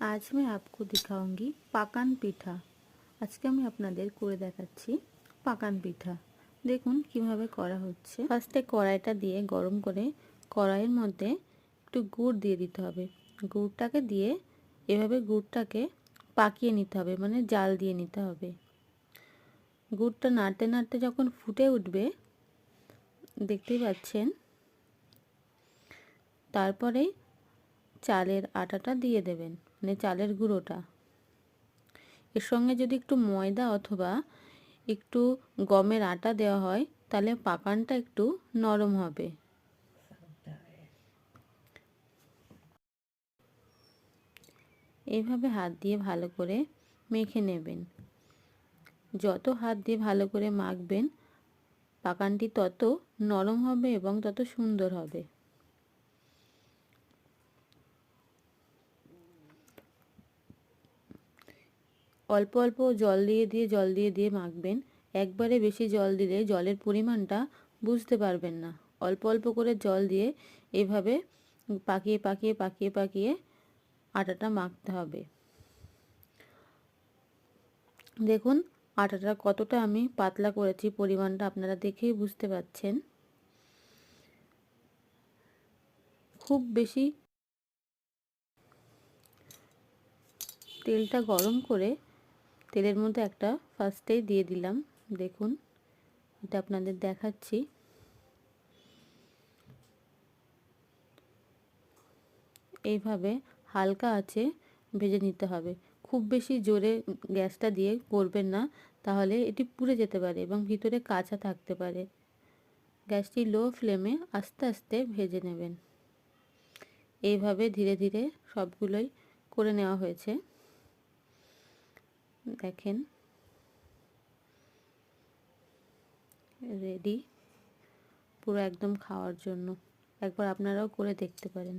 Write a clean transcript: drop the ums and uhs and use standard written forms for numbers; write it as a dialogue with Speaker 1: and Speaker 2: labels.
Speaker 1: आज मैं आपको दिखाऊंगी पाकान पिठा। আজকে আমি আপনাদের করে দেখাচ্ছি পাকান পিঠা। দেখুন কিভাবে করা হচ্ছে। ফার্স্টে কড়াইটা দিয়ে গরম করে কড়াইয়ের মধ্যে একটু গুড় দিয়ে দিতে হবে। গুড়টাকে দিয়ে এভাবে গুড়টাকে পাকিয়ে নিতে হবে, মানে জাল দিয়ে নিতে হবে। গুড়টা নাড়তে নাড়তে যখন ফুটে উঠবে, দেখতেই পাচ্ছেন, তারপরে চালের আটাটা দিয়ে দেবেন, মানে চালের গুঁড়োটা। এর সঙ্গে যদি একটু ময়দা অথবা একটু গমের আটা দেওয়া হয় তাহলে পাকানটা একটু নরম হবে। এইভাবে হাত দিয়ে ভালো করে মেখে নেবেন। যত হাত দিয়ে ভালো করে মাখবেন পাকানটি তত নরম হবে এবং তত সুন্দর হবে। অল্প অল্প জল দিয়ে মাখবেন। একবারে বেশি জল দিলে জলের পরিমাণটা বুঝতে পারবেন না। অল্প অল্প করে জল দিয়ে এভাবে পাকিয়ে আটাটা মাখতে হবে। দেখুন আটাটা কতটা আমি পাতলা করেছি, পরিমাণটা আপনারা দেখেই বুঝতে পারছেন। খুব বেশি তেলটা গরম করে তেলের মধ্যে একটা ফার্স্টেই দিয়ে দিলাম। দেখুন এটা আপনাদের দেখাচ্ছি। এইভাবে হালকা আঁচে ভেজে নিতে হবে। খুব বেশি জোরে গ্যাসটা দিয়ে করবেন না, তাহলে এটি পুড়ে যেতে পারে এবং ভিতরে কাঁচা থাকতে পারে। গ্যাসটি লো ফ্লেমে আস্তে আস্তে ভেজে নেবেন। এইভাবে ধীরে ধীরে সবগুলোই করে নেওয়া হয়েছে। দেখেন রেডি পুরো একদম খাওয়ার জন্য। একবার আপনারাও করে দেখতে পারেন।